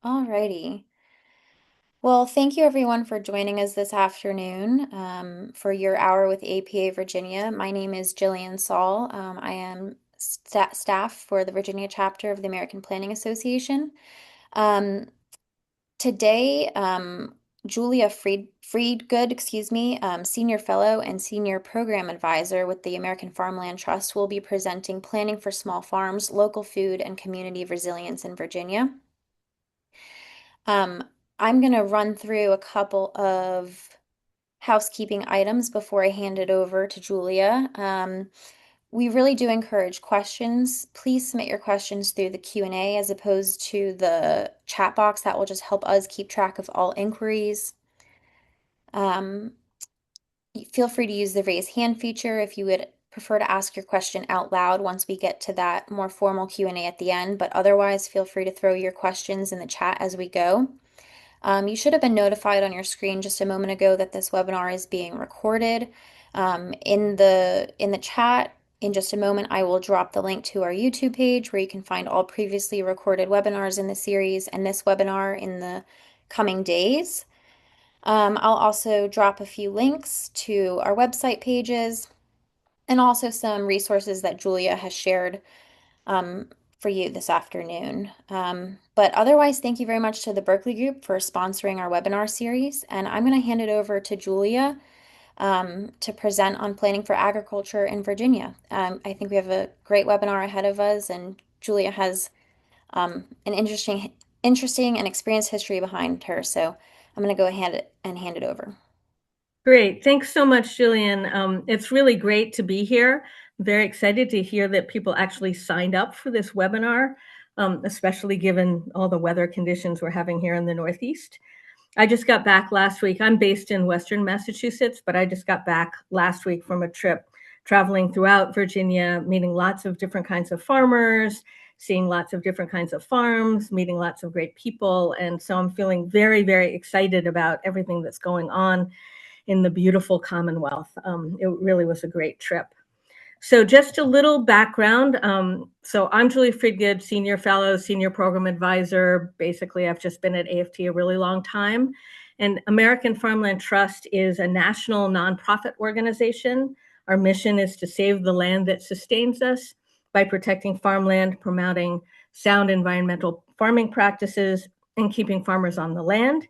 Alrighty. Well, thank you everyone for joining us this afternoon for your hour with APA Virginia. My name is Jillian Saul. I am staff for the Virginia chapter of the American Planning Association. Um, Today, Julia Freedgood, Senior Fellow and Senior Program Advisor with the American Farmland Trust, will be presenting Planning for Small Farms, Local Food, and Community Resilience in Virginia. Um, I'm going to run through a couple of housekeeping items before I hand it over to Julia. We really do encourage questions. Please submit your questions through the Q&A as opposed to the chat box. That will just help us keep track of all inquiries. Um, Feel free to use the raise hand feature if you would prefer to ask your question out loud once we get to that more formal Q&A at the end, but otherwise feel free to throw your questions in the chat as we go. You should have been notified on your screen just a moment ago that this webinar is being recorded. In the chat, in just a moment, I will drop the link to our YouTube page where you can find all previously recorded webinars in the series and this webinar in the coming days. I'll also drop a few links to our website pages and also some resources that Julia has shared um, for you this afternoon. But otherwise, thank you very much to the Berkeley Group for sponsoring our webinar series. And I'm going to hand it over to Julia to present on planning for agriculture in Virginia. I think we have a great webinar ahead of us, and Julia has an interesting and experienced history behind her. So I'm going to go ahead and hand it over. Great. Thanks so much, Jillian. It's really great to be here. I'm very excited to hear that people actually signed up for this webinar, especially given all the weather conditions we're having here in the Northeast. I just got back last week. I'm based in Western Massachusetts, but I just got back last week from a trip traveling throughout Virginia, meeting lots of different kinds of farmers, seeing lots of different kinds of farms, meeting lots of great people. And so I'm feeling very, very excited about everything that's going on in the beautiful Commonwealth. It really was a great trip. So just a little background. So I'm Julie Freedgood, Senior Fellow, Senior Program Advisor. Basically, I've just been at AFT a really long time. And American Farmland Trust is a national nonprofit organization. Our mission is to save the land that sustains us by protecting farmland, promoting sound environmental farming practices, and keeping farmers on the land.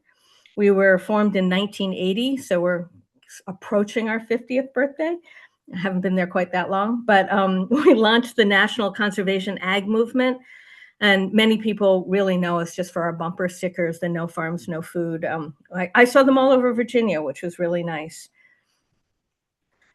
We were formed in 1980, so we're approaching our 50th birthday. I haven't been there quite that long, but we launched the National Conservation Ag Movement, and many people really know us just for our bumper stickers, the No Farms, No Food. I saw them all over Virginia, which was really nice.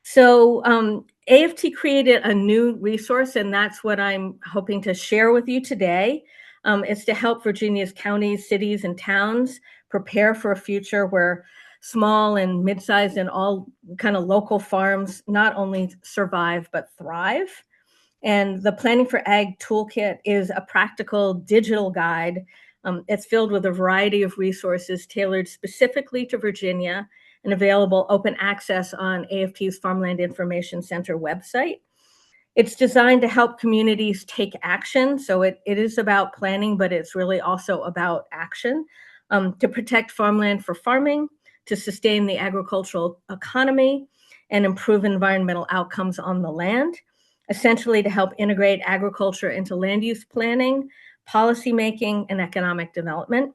So AFT created a new resource, and that's what I'm hoping to share with you today. It's to help Virginia's counties, cities, and towns prepare for a future where small and mid-sized and all kind of local farms not only survive, but thrive. And the Planning for Ag Toolkit is a practical digital guide. It's filled with a variety of resources tailored specifically to Virginia and available open access on AFT's Farmland Information Center website. It's designed to help communities take action. So it is about planning, but it's really also about action to protect farmland for farming, to sustain the agricultural economy, and improve environmental outcomes on the land, essentially to help integrate agriculture into land use planning, policymaking, and economic development.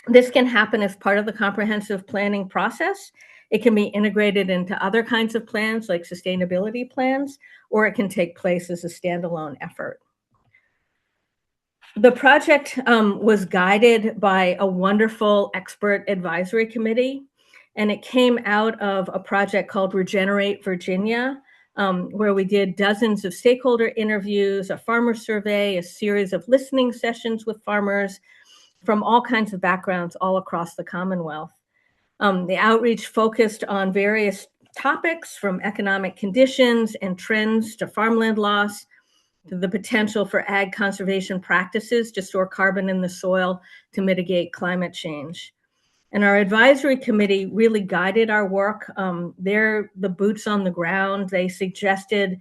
This can happen as part of the comprehensive planning process. It can be integrated into other kinds of plans like sustainability plans, or it can take place as a standalone effort. The project was guided by a wonderful expert advisory committee, and it came out of a project called Regenerate Virginia, where we did dozens of stakeholder interviews, a farmer survey, a series of listening sessions with farmers from all kinds of backgrounds all across the Commonwealth. The outreach focused on various topics from economic conditions and trends to farmland loss, to the potential for ag conservation practices to store carbon in the soil to mitigate climate change. And our advisory committee really guided our work. They're the boots on the ground. They suggested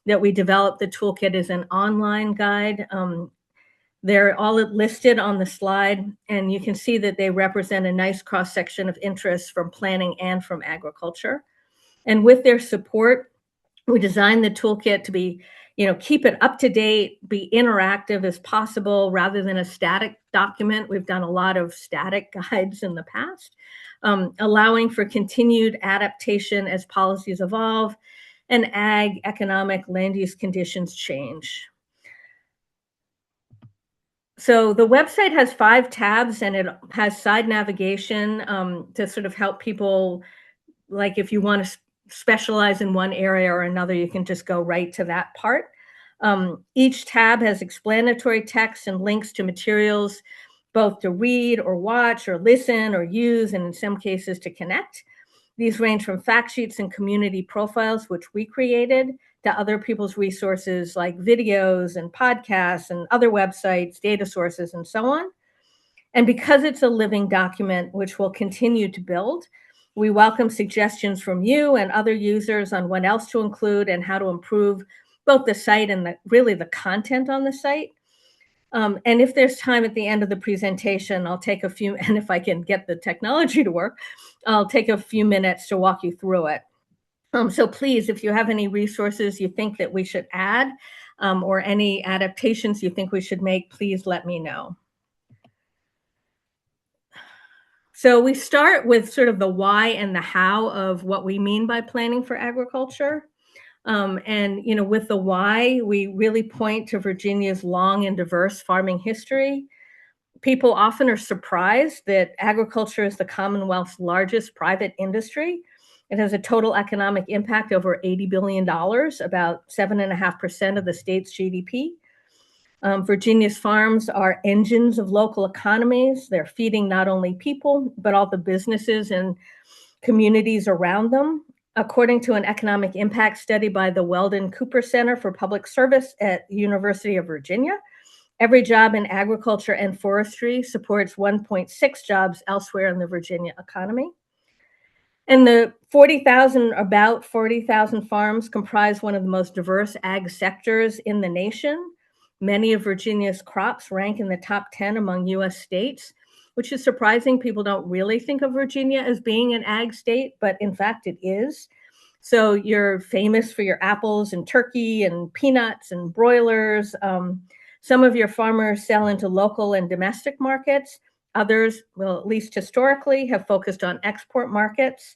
that we develop the toolkit as an online guide. They're all listed on the slide, and you can see that they represent a nice cross-section of interests from planning and from agriculture. And with their support, we designed the toolkit to be, keep it up to date, be interactive as possible rather than a static document. We've done a lot of static guides in the past, allowing for continued adaptation as policies evolve and ag, economic, land use conditions change. So the website has 5 tabs, and it has side navigation to sort of help people, like if you want to specialize in one area or another, you can just go right to that part. Each tab has explanatory text and links to materials, both to read or watch or listen or use, and in some cases to connect. These range from fact sheets and community profiles, which we created, to other people's resources like videos and podcasts and other websites, data sources, and so on. And because it's a living document, which we'll continue to build, we welcome suggestions from you and other users on what else to include and how to improve both the site and really the content on the site. And if there's time at the end of the presentation, I'll take a few, and if I can get the technology to work, I'll take a few minutes to walk you through it. So please, if you have any resources you think that we should add, or any adaptations you think we should make, please let me know. So we start with sort of the why and the how of what we mean by planning for agriculture. And, with the why, we really point to Virginia's long and diverse farming history. People often are surprised that agriculture is the Commonwealth's largest private industry. It has a total economic impact over $80 billion, about 7.5% of the state's GDP. Virginia's farms are engines of local economies. They're feeding not only people, but all the businesses and communities around them. According to an economic impact study by the Weldon Cooper Center for Public Service at the University of Virginia, every job in agriculture and forestry supports 1.6 jobs elsewhere in the Virginia economy. And the about 40,000 farms comprise one of the most diverse ag sectors in the nation. Many of Virginia's crops rank in the top 10 among US states, which is surprising. People don't really think of Virginia as being an ag state, but in fact it is. So you're famous for your apples and turkey and peanuts and broilers. Some of your farmers sell into local and domestic markets. Others, well, at least historically, have focused on export markets.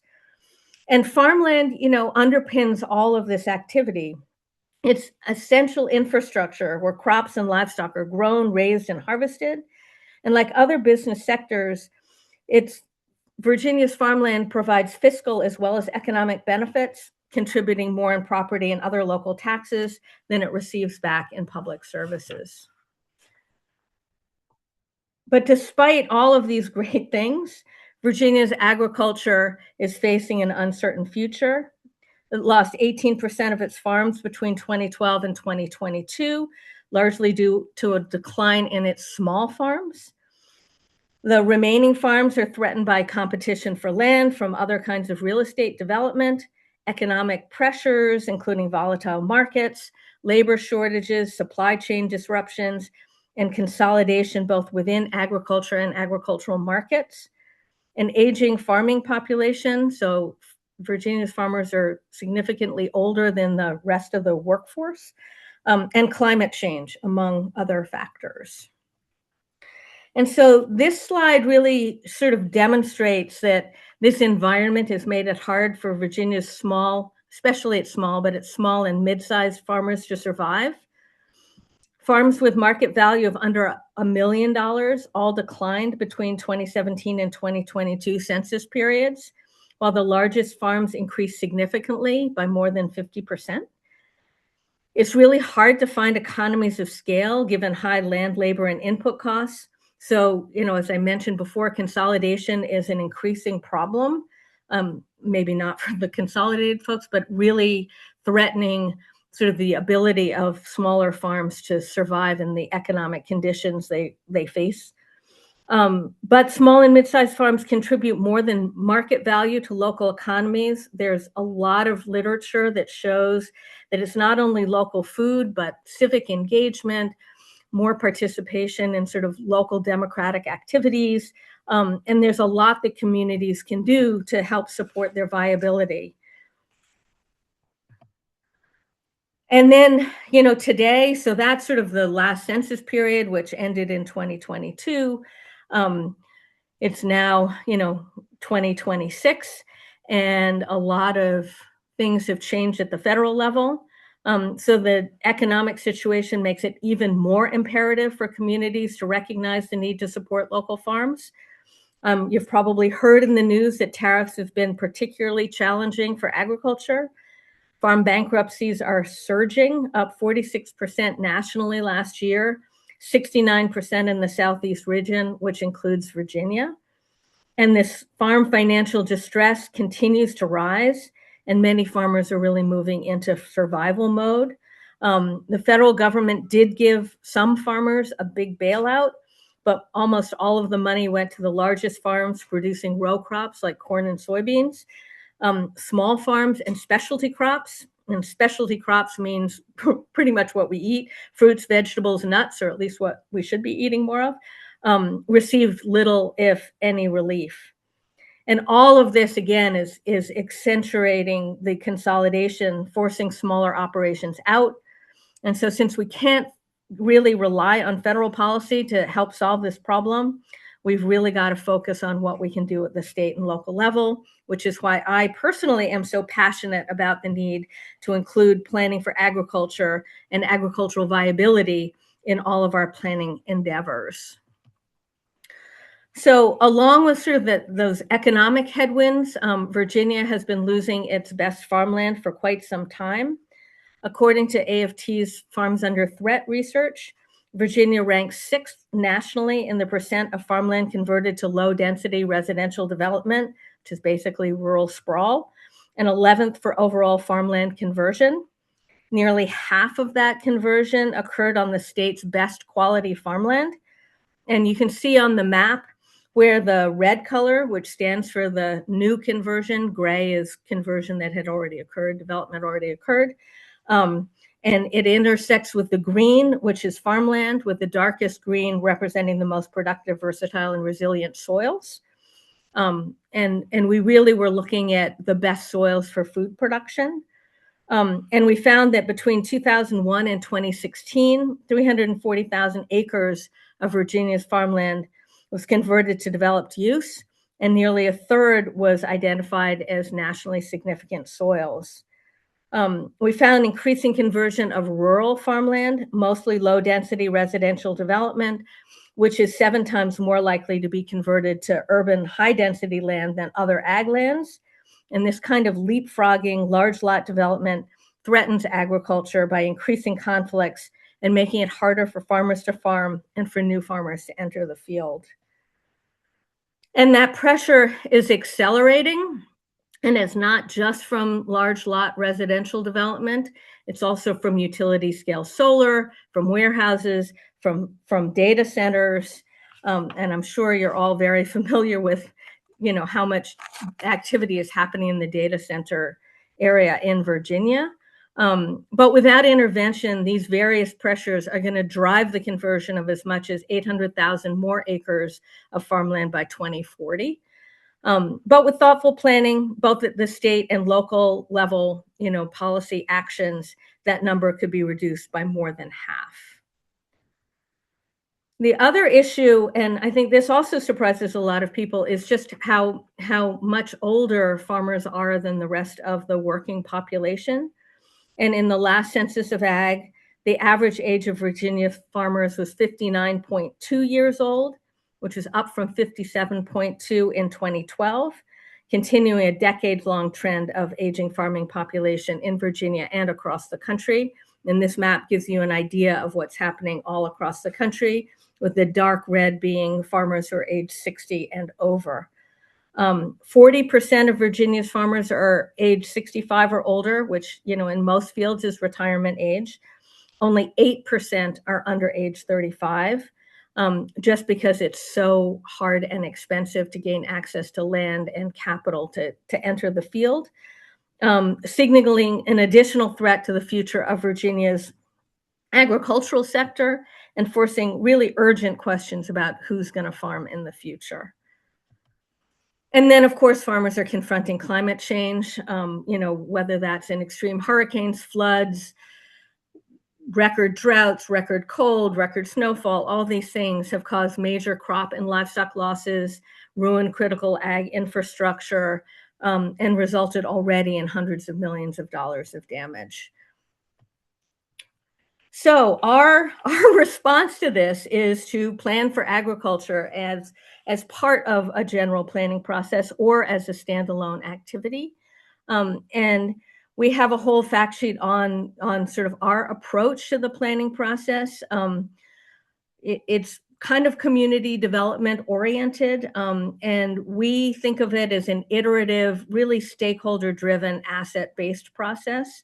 And farmland, underpins all of this activity. It's essential infrastructure where crops and livestock are grown, raised, and harvested. And like other business sectors, Virginia's farmland provides fiscal as well as economic benefits, contributing more in property and other local taxes than it receives back in public services. But despite all of these great things, Virginia's agriculture is facing an uncertain future. It lost 18% of its farms between 2012 and 2022, largely due to a decline in its small farms. The remaining farms are threatened by competition for land from other kinds of real estate development, economic pressures, including volatile markets, labor shortages, supply chain disruptions, and consolidation both within agriculture and agricultural markets, an aging farming population. So Virginia's farmers are significantly older than the rest of the workforce, and climate change, among other factors. And so this slide really sort of demonstrates that this environment has made it hard for Virginia's small, especially its small and mid-sized farmers to survive. Farms with market value of under $1 million all declined between 2017 and 2022 census periods, while the largest farms increased significantly by more than 50%. It's really hard to find economies of scale given high land, labor, and input costs. So, as I mentioned before, consolidation is an increasing problem, maybe not for the consolidated folks, but really threatening sort of the ability of smaller farms to survive in the economic conditions they face. But small and mid-sized farms contribute more than market value to local economies. There's a lot of literature that shows that it's not only local food, but civic engagement, more participation in sort of local democratic activities. And there's a lot that communities can do to help support their viability. And then, today, so that's sort of the last census period, which ended in 2022. It's now, 2026, and a lot of things have changed at the federal level. So the economic situation makes it even more imperative for communities to recognize the need to support local farms. You've probably heard in the news that tariffs have been particularly challenging for agriculture. Farm bankruptcies are surging, up 46% nationally last year, 69% in the Southeast region, which includes Virginia. And this farm financial distress continues to rise, and many farmers are really moving into survival mode. The federal government did give some farmers a big bailout, but almost all of the money went to the largest farms producing row crops like corn and soybeans. Small farms and specialty crops. And specialty crops means pretty much what we eat, fruits, vegetables, nuts, or at least what we should be eating more of, received little, if any, relief. And all of this, again, is accentuating the consolidation, forcing smaller operations out. And so since we can't really rely on federal policy to help solve this problem, we've really got to focus on what we can do at the state and local level, which is why I personally am so passionate about the need to include planning for agriculture and agricultural viability in all of our planning endeavors. So along with sort of those economic headwinds, Virginia has been losing its best farmland for quite some time. According to AFT's Farms Under Threat research, Virginia ranks 6th nationally in the percent of farmland converted to low-density residential development, which is basically rural sprawl, and 11th for overall farmland conversion. Nearly half of that conversion occurred on the state's best quality farmland. And you can see on the map where the red color, which stands for the new conversion, gray is conversion that had already occurred, development already occurred. And it intersects with the green, which is farmland, with the darkest green representing the most productive, versatile, and resilient soils. And we really were looking at the best soils for food production. And we found that between 2001 and 2016, 340,000 acres of Virginia's farmland was converted to developed use, and nearly a third was identified as nationally significant soils. We found increasing conversion of rural farmland, mostly low-density residential development, which is 7 times more likely to be converted to urban high-density land than other ag lands. And this kind of leapfrogging large lot development threatens agriculture by increasing conflicts and making it harder for farmers to farm and for new farmers to enter the field. And that pressure is accelerating. And it's not just from large lot residential development. It's also from utility scale solar, from warehouses, from data centers. And I'm sure you're all very familiar with, how much activity is happening in the data center area in Virginia. But without intervention, these various pressures are going to drive the conversion of as much as 800,000 more acres of farmland by 2040. But with thoughtful planning, both at the state and local level, policy actions, that number could be reduced by more than half. The other issue, and I think this also surprises a lot of people, is just how much older farmers are than the rest of the working population. And in the last census of ag, the average age of Virginia farmers was 59.2 years old, which is up from 57.2 in 2012, continuing a decade-long trend of aging farming population in Virginia and across the country. And this map gives you an idea of what's happening all across the country, with the dark red being farmers who are age 60 and over. 40% of Virginia's farmers are age 65 or older, which, in most fields is retirement age. Only 8% are under age 35. Just because it's so hard and expensive to gain access to land and capital to enter the field, signaling an additional threat to the future of Virginia's agricultural sector, and forcing really urgent questions about who's going to farm in the future. And then, of course, farmers are confronting climate change, whether that's in extreme hurricanes, floods, record droughts, record cold, record snowfall. All these things have caused major crop and livestock losses, ruined critical ag infrastructure, and resulted already in hundreds of millions of dollars of damage. So our response to this is to plan for agriculture as part of a general planning process or as a standalone activity. And we have a whole fact sheet on sort of our approach to the planning process. It's kind of community development oriented, and we think of it as an iterative, really stakeholder driven, asset based process.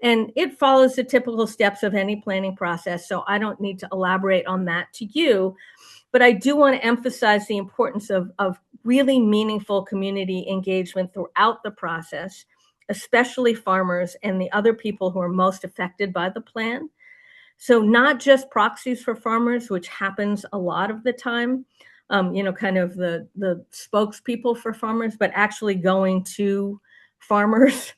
And it follows the typical steps of any planning process, so I don't need to elaborate on that to you. But I do want to emphasize the importance of really meaningful community engagement throughout the process, especially farmers and the other people who are most affected by the plan. So not just proxies for farmers, which happens a lot of the time, kind of the spokespeople for farmers, but actually going to farmers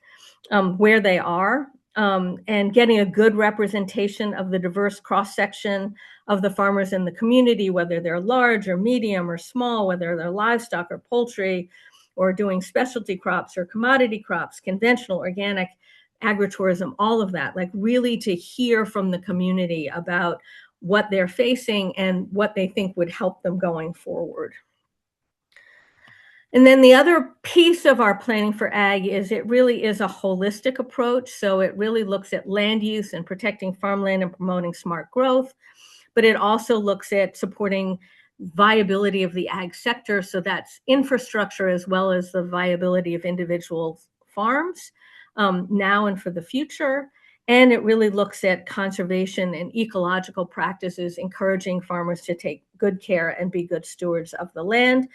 where they are, and getting a good representation of the diverse cross-section of the farmers in the community, whether they're large or medium or small, whether they're livestock or poultry, or doing specialty crops or commodity crops, conventional, organic, agritourism, all of that, like really to hear from the community about what they're facing and what they think would help them going forward. And then the other piece of our planning for ag is it really is a holistic approach. So it really looks at land use and protecting farmland and promoting smart growth, but it also looks at supporting viability of the ag sector. So that's infrastructure as well as the viability of individual farms now and for the future. And it really looks at conservation and ecological practices, encouraging farmers to take good care and be good stewards of the land,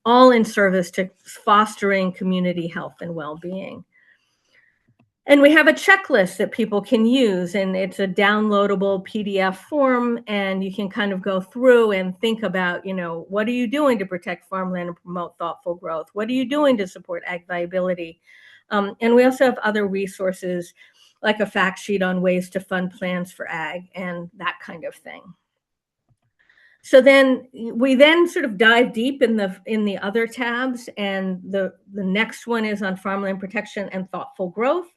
all in service to fostering community health and well-being. And we have a checklist that people can use, and it's a downloadable PDF form, and you can kind of go through and think about, what are you doing to protect farmland and promote thoughtful growth? What are you doing to support ag viability? And we also have other resources like a fact sheet on ways to fund plans for ag and that kind of thing. So then we sort of dive deep in the other tabs, and the next one is on farmland protection and thoughtful growth.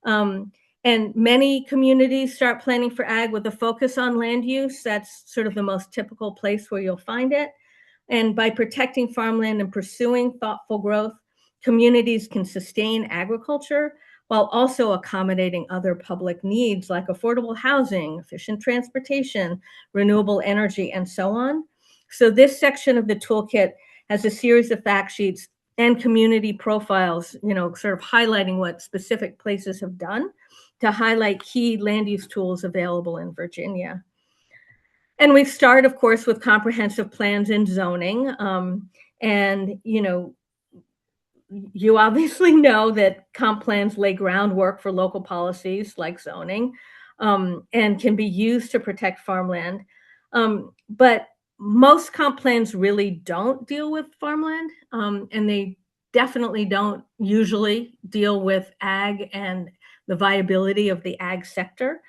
And many communities start planning for ag with a focus on land use. That's sort of the most typical place where you'll find it. And by protecting farmland and pursuing thoughtful growth, communities can sustain agriculture while also accommodating other public needs like affordable housing, efficient transportation, renewable energy, and so on. So this section of the toolkit has a series of fact sheets and community profiles, sort of highlighting what specific places have done to highlight key land use tools available in Virginia. And we start, of course, with comprehensive plans and zoning. And, you obviously know that comp plans lay groundwork for local policies like zoning, and can be used to protect farmland. But most comp plans really don't deal with farmland, and they definitely don't usually deal with ag and the viability of the ag sector.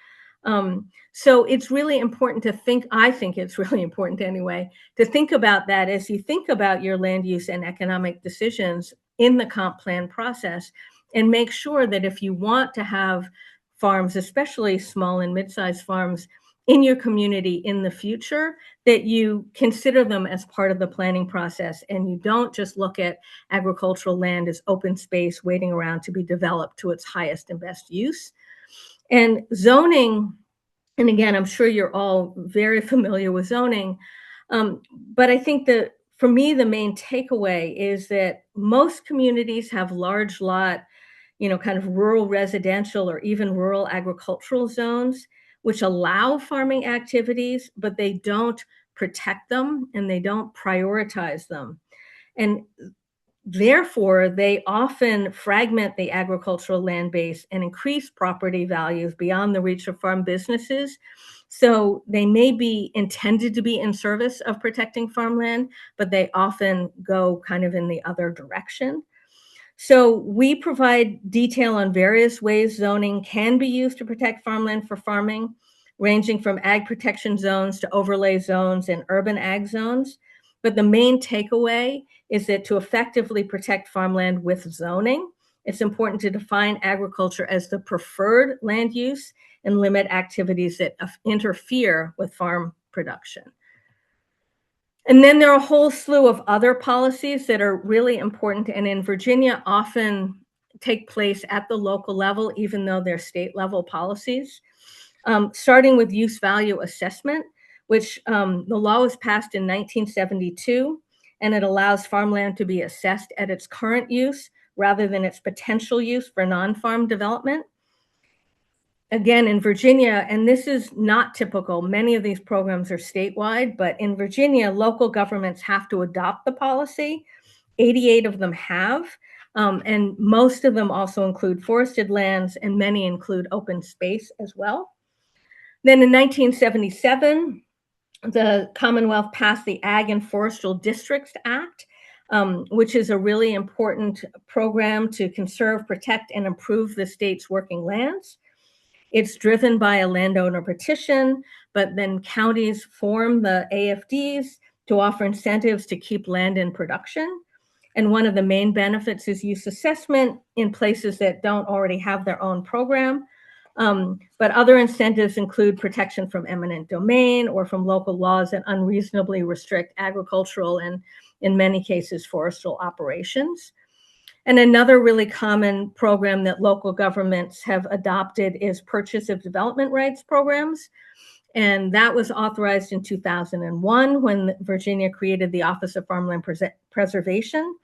So it's really important to think, I think it's really important anyway, to think about that as you think about your land use and economic decisions in the comp plan process, and make sure that if you want to have farms, especially small and mid-sized farms, in your community in the future, that you consider them as part of the planning process, and you don't just look at agricultural land as open space waiting around to be developed to its highest and best use. And zoning, and again, I'm sure you're all very familiar with zoning, but I think that for me, the main takeaway is that most communities have large lot, kind of rural residential or even rural agricultural zones, which allow farming activities, but they don't protect them and they don't prioritize them. And Therefore, they often fragment the agricultural land base and increase property values beyond the reach of farm businesses. So they may be intended to be in service of protecting farmland, but they often go kind of in the other direction. So we provide detail on various ways zoning can be used to protect farmland for farming, ranging from ag protection zones to overlay zones and urban ag zones. But the main takeaway is that to effectively protect farmland with zoning, it's important to define agriculture as the preferred land use and limit activities that interfere with farm production. And then there are a whole slew of other policies that are really important, and in Virginia often take place at the local level, even though they're state level policies. Starting with use value assessment, which the law was passed in 1972, and it allows farmland to be assessed at its current use rather than its potential use for non-farm development. Again, in Virginia, and this is not typical, many of these programs are statewide, but in Virginia, local governments have to adopt the policy. 88 of them have, and most of them also include forested lands, and many include open space as well. Then in 1977, the Commonwealth passed the Ag and Forestal Districts Act, which is a really important program to conserve, protect, and improve the state's working lands. It's driven by a landowner petition, but then counties form the AFDs to offer incentives to keep land in production. And one of the main benefits is use assessment in places that don't already have their own program. But other incentives include protection from eminent domain or from local laws that unreasonably restrict agricultural and, in many cases, forestal operations. And another really common program that local governments have adopted is purchase of development rights programs. And that was authorized in 2001 when Virginia created the Office of Farmland Preservation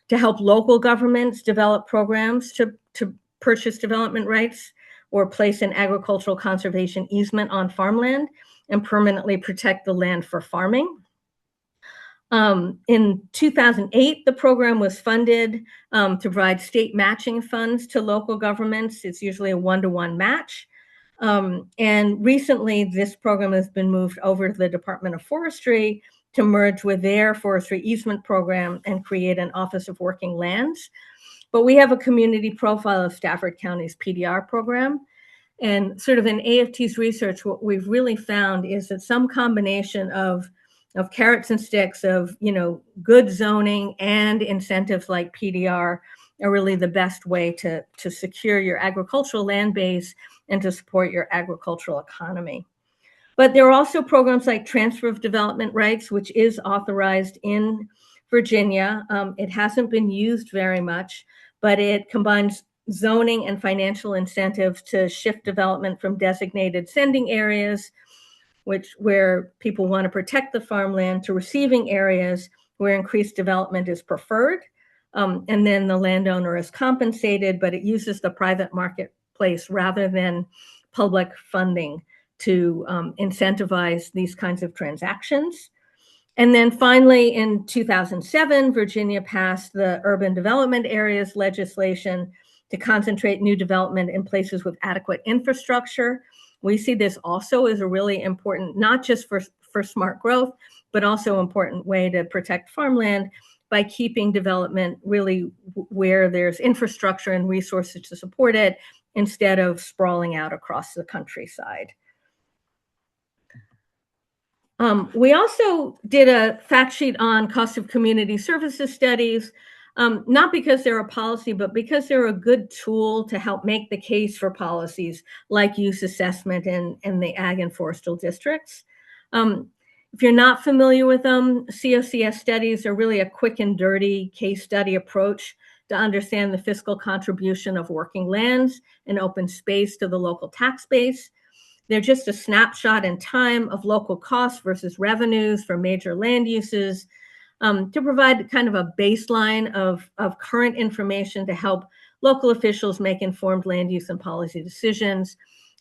to help local governments develop programs to purchase development rights or place an agricultural conservation easement on farmland and permanently protect the land for farming. In 2008, the program was funded to provide state matching funds to local governments. It's usually a one-to-one match. And recently, this program has been moved over to the Department of Forestry to merge with their forestry easement program and create an Office of Working Lands. But we have a community profile of Stafford County's PDR program. And sort of in AFT's research, what we've really found is that some combination of carrots and sticks of, good zoning and incentives like PDR are really the best way to secure your agricultural land base and to support your agricultural economy. But there are also programs like transfer of development rights, which is authorized in Virginia. It hasn't been used very much, but it combines zoning and financial incentives to shift development from designated sending areas, where people want to protect the farmland, to receiving areas where increased development is preferred. And then the landowner is compensated, but it uses the private marketplace rather than public funding to incentivize these kinds of transactions. And then finally, in 2007, Virginia passed the Urban Development Areas legislation to concentrate new development in places with adequate infrastructure. We see this also as a really important, not just for smart growth, but also important way to protect farmland by keeping development really where there's infrastructure and resources to support it instead of sprawling out across the countryside. We also did a fact sheet on cost of community services studies, not because they're a policy, but because they're a good tool to help make the case for policies like use assessment and the ag and forestal districts. If you're not familiar with them, COCS studies are really a quick and dirty case study approach to understand the fiscal contribution of working lands and open space to the local tax base. They're just a snapshot in time of local costs versus revenues for major land uses, to provide kind of a baseline of current information to help local officials make informed land use and policy decisions,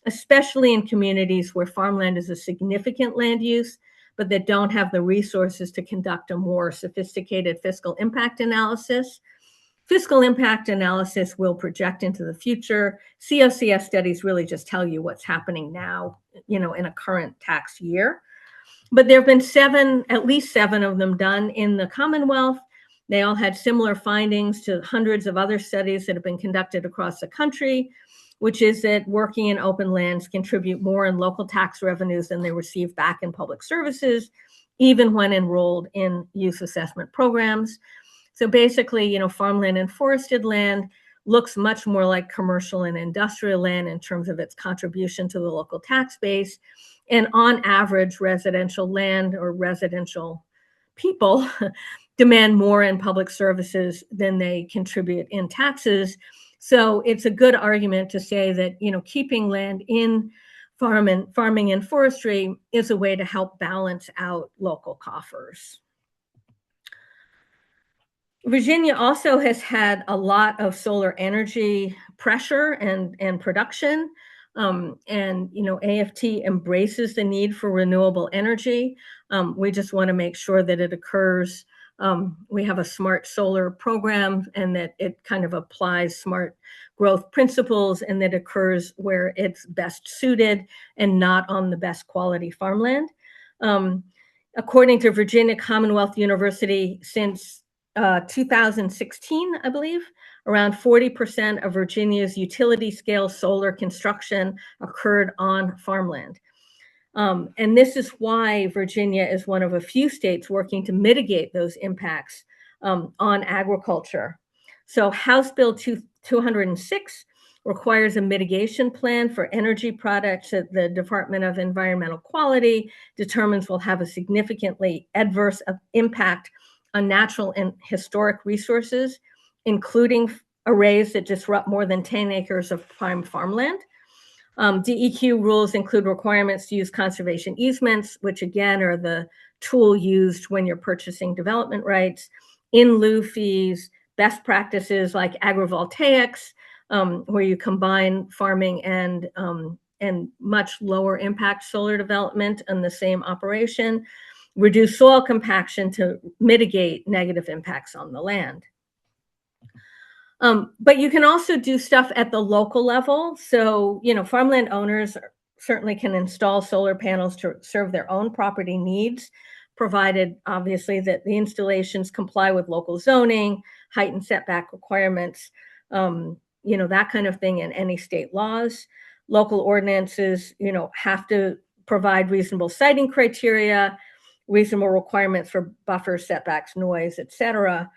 especially in communities where farmland is a significant land use, but that don't have the resources to conduct a more sophisticated fiscal impact analysis. Fiscal impact analysis will project into the future. COCS studies really just tell you what's happening now, in a current tax year. But there have been at least seven of them done in the Commonwealth. They all had similar findings to hundreds of other studies that have been conducted across the country, which is that working in open lands contribute more in local tax revenues than they receive back in public services, even when enrolled in use assessment programs. So basically, farmland and forested land looks much more like commercial and industrial land in terms of its contribution to the local tax base. And on average, residential land or residential people demand more in public services than they contribute in taxes. So it's a good argument to say that, keeping land in farming and forestry is a way to help balance out local coffers. Virginia also has had a lot of solar energy pressure and production. AFT embraces the need for renewable energy. We just want to make sure that it occurs. We have a smart solar program and that it kind of applies smart growth principles and that occurs where it's best suited and not on the best quality farmland. According to Virginia Commonwealth University, since 2016, I believe, around 40% of Virginia's utility scale solar construction occurred on farmland. And this is why Virginia is one of a few states working to mitigate those impacts on agriculture. So House Bill 206 requires a mitigation plan for energy products that the Department of Environmental Quality determines will have a significantly adverse impact on natural and historic resources, including arrays that disrupt more than 10 acres of prime farmland. DEQ rules include requirements to use conservation easements, which again are the tool used when you're purchasing development rights, in lieu fees, best practices like agrivoltaics, where you combine farming and much lower impact solar development in the same operation, reduce soil compaction to mitigate negative impacts on the land. But you can also do stuff at the local level. So, farmland owners certainly can install solar panels to serve their own property needs, provided obviously that the installations comply with local zoning, height and setback requirements, that kind of thing in any state laws. Local ordinances, have to provide reasonable siting criteria, reasonable requirements for buffer setbacks, noise, et cetera.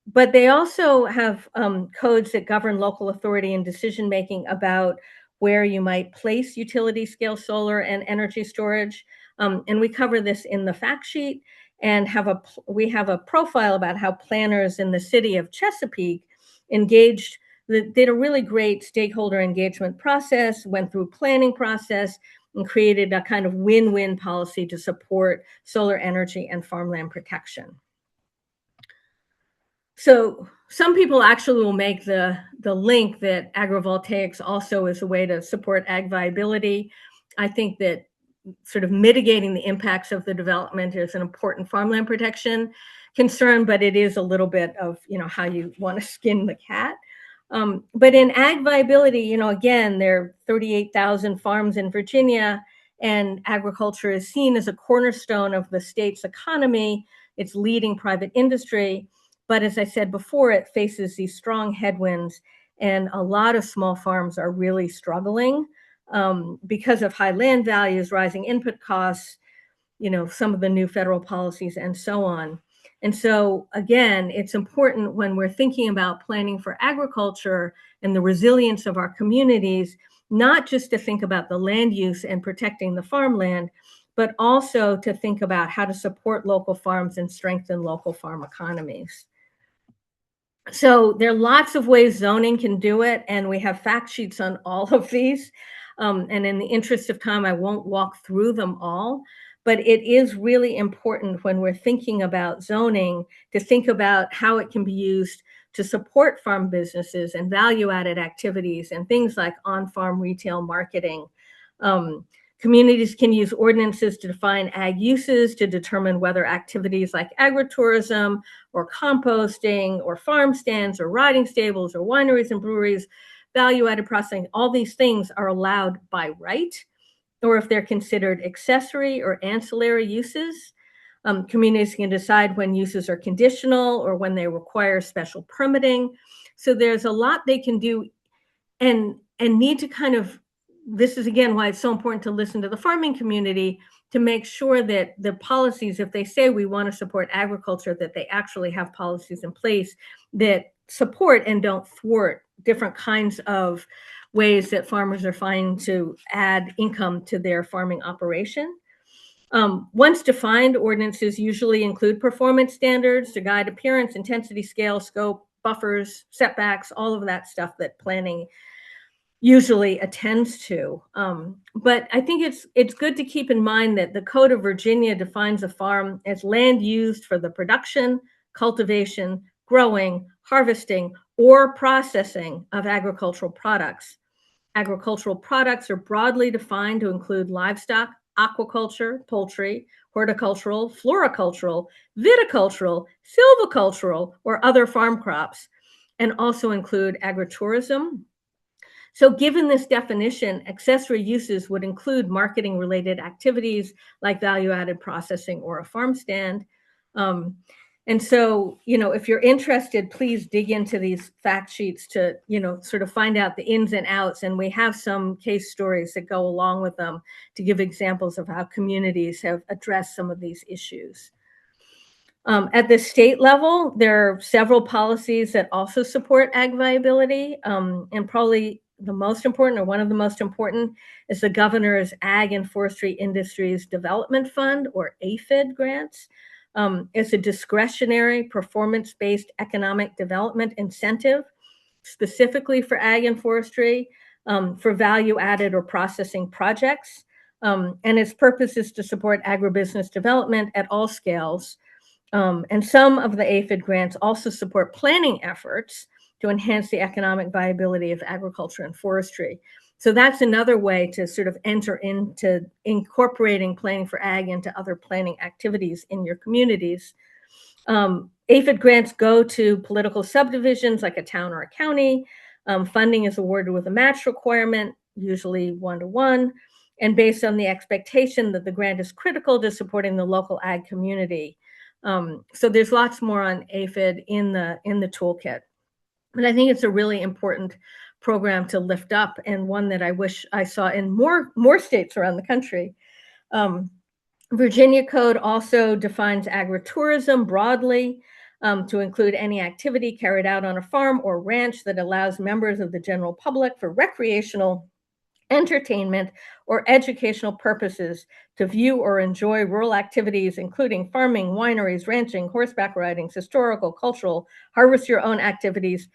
But they also have codes that govern local authority and decision-making about where you might place utility scale solar and energy storage. And we cover this in the fact sheet and we have a profile about how planners in the city of Chesapeake did a really great stakeholder engagement process, went through planning process, and created a kind of win-win policy to support solar energy and farmland protection. So some people actually will make the link that agrivoltaics also is a way to support ag viability. I think that sort of mitigating the impacts of the development is an important farmland protection concern, but it is a little bit of, how you want to skin the cat. But in ag viability, again, there are 38,000 farms in Virginia, and agriculture is seen as a cornerstone of the state's economy. It's leading private industry. But as I said before, it faces these strong headwinds, and a lot of small farms are really struggling because of high land values, rising input costs, some of the new federal policies, and so on. And so, again, it's important when we're thinking about planning for agriculture and the resilience of our communities, not just to think about the land use and protecting the farmland, but also to think about how to support local farms and strengthen local farm economies. So there are lots of ways zoning can do it, and we have fact sheets on all of these. And in the interest of time, I won't walk through them all. But it is really important when we're thinking about zoning to think about how it can be used to support farm businesses and value-added activities and things like on-farm retail marketing. Communities can use ordinances to define ag uses to determine whether activities like agritourism or composting or farm stands or riding stables or wineries and breweries, value-added processing, all these things are allowed by right, or if they're considered accessory or ancillary uses. Communities can decide when uses are conditional or when they require special permitting. So there's a lot they can do and need to kind of, this is again why it's so important to listen to the farming community to make sure that the policies, if they say we want to support agriculture, that they actually have policies in place that support and don't thwart different kinds of ways that farmers are finding to add income to their farming operation. Once defined, ordinances usually include performance standards to guide appearance, intensity, scale, scope, buffers, setbacks, all of that stuff that planning usually attends to. But I think it's good to keep in mind that the Code of Virginia defines a farm as land used for the production, cultivation, growing, harvesting, or processing of agricultural products. Agricultural products are broadly defined to include livestock, aquaculture, poultry, horticultural, floricultural, viticultural, silvicultural, or other farm crops, and also include agritourism. So given this definition, accessory uses would include marketing related activities like value-added processing or a farm stand. And so, if you're interested, please dig into these fact sheets to, sort of find out the ins and outs. And we have some case stories that go along with them to give examples of how communities have addressed some of these issues. At the state level, there are several policies that also support ag viability, and probably the most important, or one of the most important, is the governor's Ag and Forestry Industries Development Fund, or APHID grants. It's a discretionary performance-based economic development incentive specifically for ag and forestry, for value-added or processing projects. And its purpose is to support agribusiness development at all scales. And some of the APHID grants also support planning efforts to enhance the economic viability of agriculture and forestry. So that's another way to sort of enter into incorporating planning for ag into other planning activities in your communities. APHID grants go to political subdivisions like a town or a county. Funding is awarded with a match requirement, usually 1-to-1, and based on the expectation that the grant is critical to supporting the local ag community. So there's lots more on APHID in the toolkit. But I think it's a really important program to lift up, and one that I wish I saw in more states around the country. Virginia Code also defines agritourism broadly to include any activity carried out on a farm or ranch that allows members of the general public for recreational, entertainment, or educational purposes to view or enjoy rural activities, including farming, wineries, ranching, horseback riding, historical, cultural, harvest your own activities,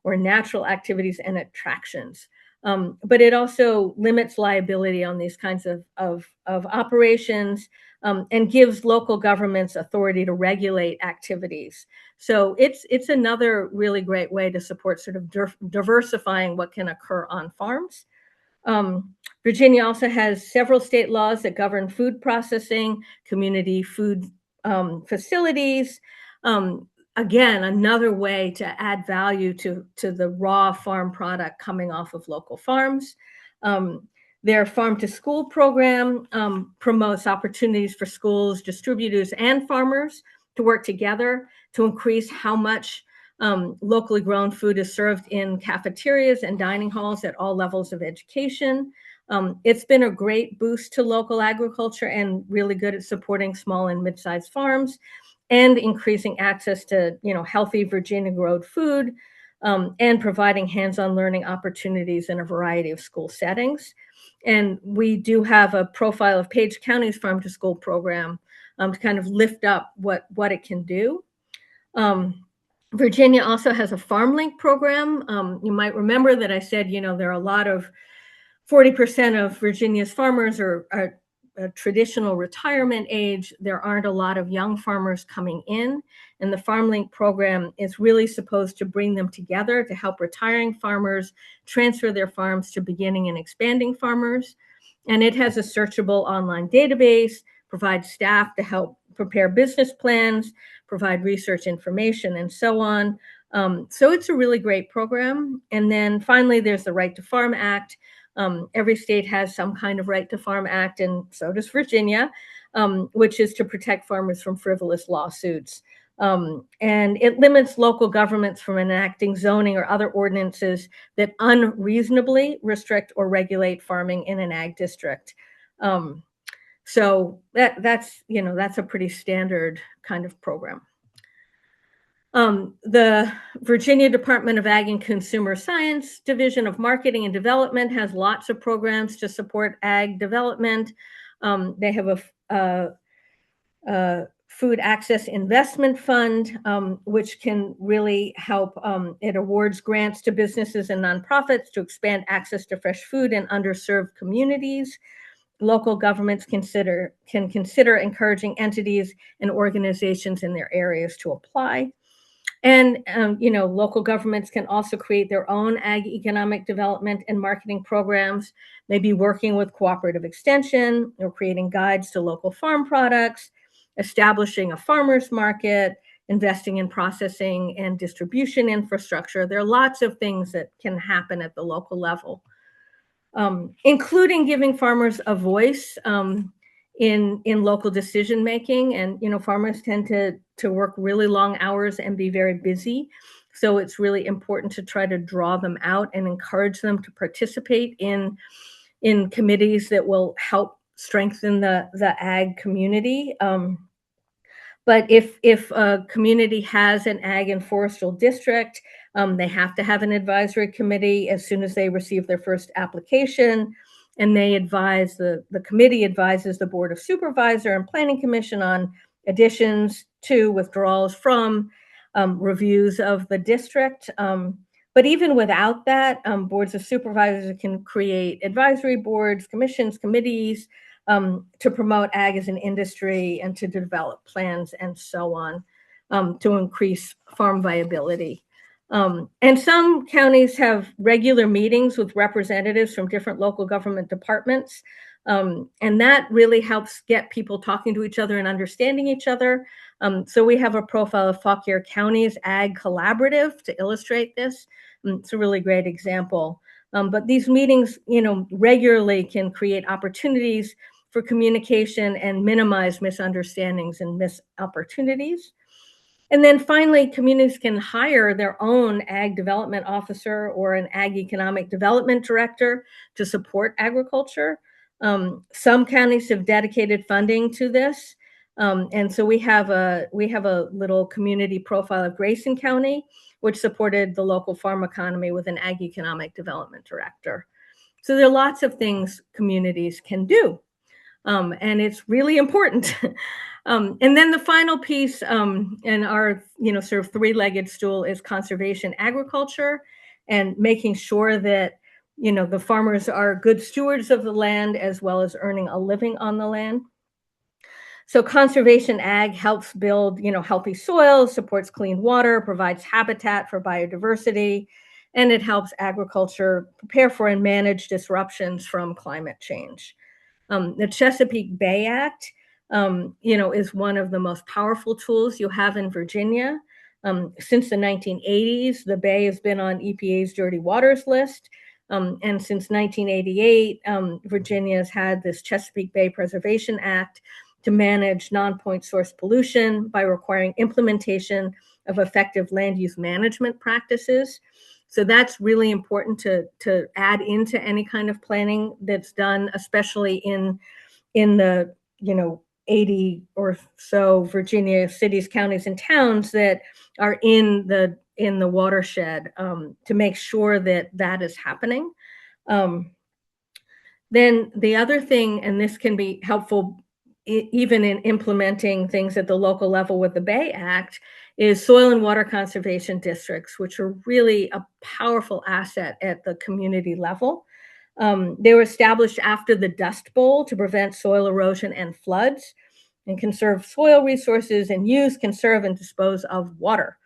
or natural activities and attractions. But it also limits liability on these kinds of operations, and gives local governments authority to regulate activities. So it's another really great way to support sort of diversifying what can occur on farms. Virginia also has several state laws that govern food processing, community food facilities. Again, another way to add value to the raw farm product coming off of local farms. Their Farm to School program promotes opportunities for schools, distributors, and farmers to work together to increase how much locally grown food is served in cafeterias and dining halls at all levels of education. It's been a great boost to local agriculture and really good at supporting small and mid-sized farms and increasing access to healthy Virginia-grown food, and providing hands-on learning opportunities in a variety of school settings. And we do have a profile of Page County's Farm to School program to kind of lift up what it can do. Virginia also has a FarmLink program. You might remember that I said, there are a lot of 40% of Virginia's farmers are traditional retirement age. There aren't a lot of young farmers coming in, and the FarmLink program is really supposed to bring them together to help retiring farmers transfer their farms to beginning and expanding farmers. And it has a searchable online database, provides staff to help prepare business plans, provide research information, and so on. So it's a really great program. And then finally, there's the Right to Farm Act. Every state has some kind of Right to Farm Act, and so does Virginia, which is to protect farmers from frivolous lawsuits. And it limits local governments from enacting zoning or other ordinances that unreasonably restrict or regulate farming in an ag district. So that's a pretty standard kind of program. The Virginia Department of Ag and Consumer Science Division of Marketing and Development has lots of programs to support ag development. They have a Food Access Investment Fund, which can really help. It awards grants to businesses and nonprofits to expand access to fresh food in underserved communities. Local governments can consider encouraging entities and organizations in their areas to apply. And, local governments can also create their own ag economic development and marketing programs, maybe working with cooperative extension or creating guides to local farm products, establishing a farmer's market, investing in processing and distribution infrastructure. There are lots of things that can happen at the local level, including giving farmers a voice in local decision making. And farmers tend to work really long hours and be very busy, so it's really important to try to draw them out and encourage them to participate in committees that will help strengthen the ag community. But if a community has an ag and forestal district, they have to have an advisory committee as soon as they receive their first application. And the committee advises the Board of Supervisor and Planning Commission on additions to, withdrawals from, reviews of the district. But even without that, boards of supervisors can create advisory boards, commissions, committees, to promote ag as an industry and to develop plans and so on, to increase farm viability. And some counties have regular meetings with representatives from different local government departments. And that really helps get people talking to each other and understanding each other. So we have a profile of Fauquier County's Ag Collaborative to illustrate this. It's a really great example. But these meetings, regularly can create opportunities for communication and minimize misunderstandings and missed opportunities. And then finally, communities can hire their own ag development officer or an ag economic development director to support agriculture. Some counties have dedicated funding to this. And so we have a little community profile of Grayson County, which supported the local farm economy with an ag economic development director. So there are lots of things communities can do. And it's really important. And then the final piece in our, sort of three-legged stool is conservation agriculture, and making sure that, the farmers are good stewards of the land as well as earning a living on the land. So conservation ag helps build, healthy soils, supports clean water, provides habitat for biodiversity, and it helps agriculture prepare for and manage disruptions from climate change. The Chesapeake Bay Act, is one of the most powerful tools you have in Virginia. Since the 1980s, the Bay has been on EPA's dirty waters list. And since 1988, Virginia has had this Chesapeake Bay Preservation Act to manage non-point source pollution by requiring implementation of effective land use management practices. So that's really important to add into any kind of planning that's done, especially in the 80 or so Virginia cities, counties, and towns that are in the watershed, to make sure that that is happening. Then the other thing, and this can be helpful even in implementing things at the local level with the Bay Act, is soil and water conservation districts, which are really a powerful asset at the community level. They were established after the Dust Bowl to prevent soil erosion and floods, and conserve soil resources and use, conserve, and dispose of water.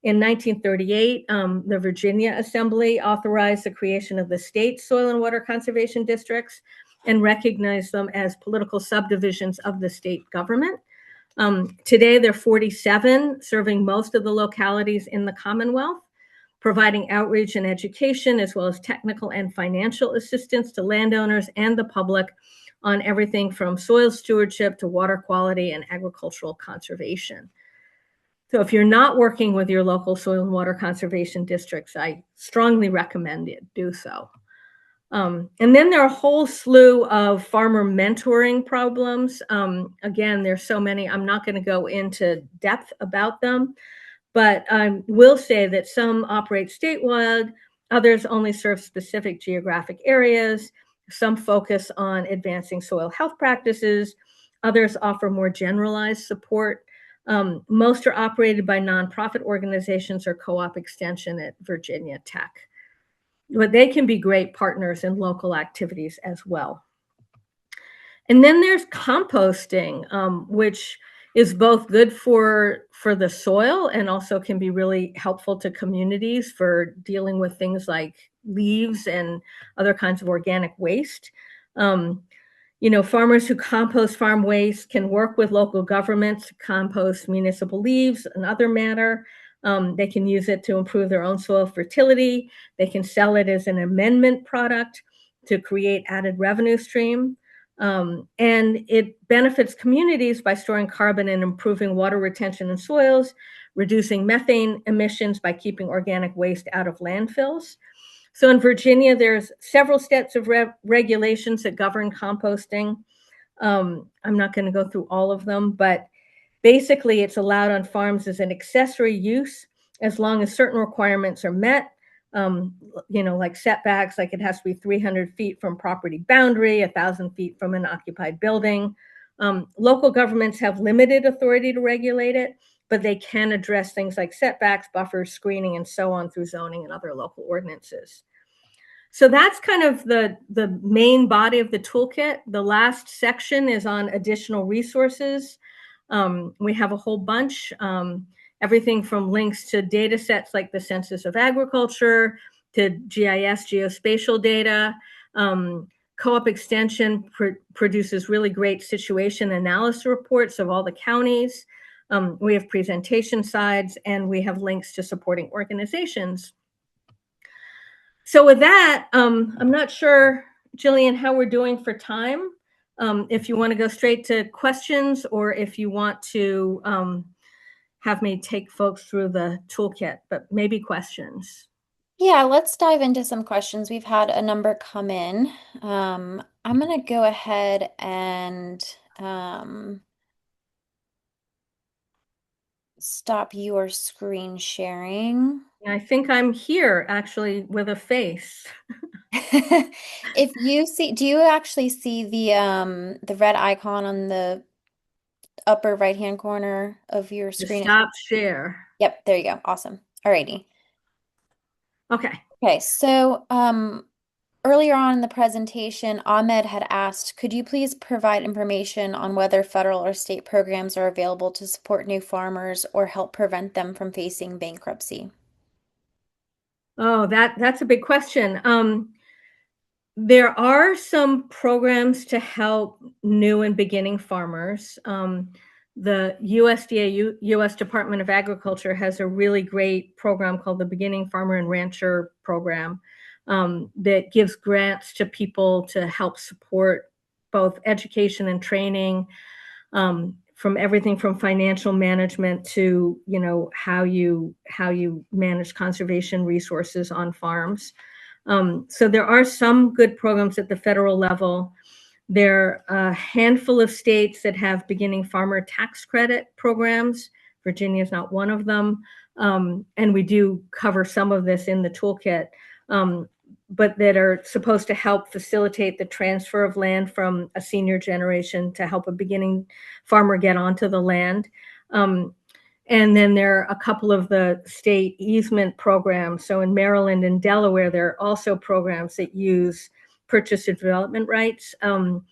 In 1938, the Virginia Assembly authorized the creation of the state soil and water conservation districts, and recognize them as political subdivisions of the state government. Today, there are 47, serving most of the localities in the Commonwealth, providing outreach and education, as well as technical and financial assistance to landowners and the public on everything from soil stewardship to water quality and agricultural conservation. So if you're not working with your local soil and water conservation districts, I strongly recommend it do so. And then there are a whole slew of farmer mentoring problems. Again, there's so many, I'm not going to go into depth about them, but I will say that some operate statewide, others only serve specific geographic areas, some focus on advancing soil health practices, others offer more generalized support. Most are operated by nonprofit organizations or co-op extension at Virginia Tech. But they can be great partners in local activities as well. And then there's composting, which is both good for the soil and also can be really helpful to communities for dealing with things like leaves and other kinds of organic waste. Farmers who compost farm waste can work with local governments to compost municipal leaves and other matter. They can use it to improve their own soil fertility. They can sell it as an amendment product to create added revenue stream. And it benefits communities by storing carbon and improving water retention in soils, reducing methane emissions by keeping organic waste out of landfills. So in Virginia, there's several sets of regulations that govern composting. I'm not going to go through all of them, but basically it's allowed on farms as an accessory use as long as certain requirements are met. Like setbacks, like it has to be 300 feet from property boundary, 1,000 feet from an occupied building. Local governments have limited authority to regulate it, but they can address things like setbacks, buffers, screening, and so on through zoning and other local ordinances. So that's kind of the main body of the toolkit. The last section is on additional resources. We have a whole bunch, everything from links to data sets like the Census of Agriculture to GIS, geospatial data. Co-op Extension produces really great situation analysis reports of all the counties. We have presentation sides, and we have links to supporting organizations. So with that, I'm not sure, Jillian, how we're doing for time. If you want to go straight to questions, or if you want to have me take folks through the toolkit, but maybe questions. Yeah, let's dive into some questions. We've had a number come in. I'm going to go ahead and stop your screen sharing. I think I'm here actually with a face. If you see, do you actually see the red icon on the upper right-hand corner of your screen? Stop share. Yep, there you go. Awesome. Alrighty. Okay. Okay, so earlier on in the presentation, Ahmed had asked, could you please provide information on whether federal or state programs are available to support new farmers or help prevent them from facing bankruptcy? Oh, that's a big question. There are some programs to help new and beginning farmers. The USDA, U.S. Department of Agriculture, has a really great program called the Beginning Farmer and Rancher Program that gives grants to people to help support both education and training, from everything from financial management to how you manage conservation resources on farms. So there are some good programs at the federal level. There are a handful of states that have beginning farmer tax credit programs. Virginia is not one of them. And we do cover some of this in the toolkit, but that are supposed to help facilitate the transfer of land from a senior generation to help a beginning farmer get onto the land. And then there are a couple of the state easement programs. So in Maryland and Delaware, there are also programs that use purchase and development rights. And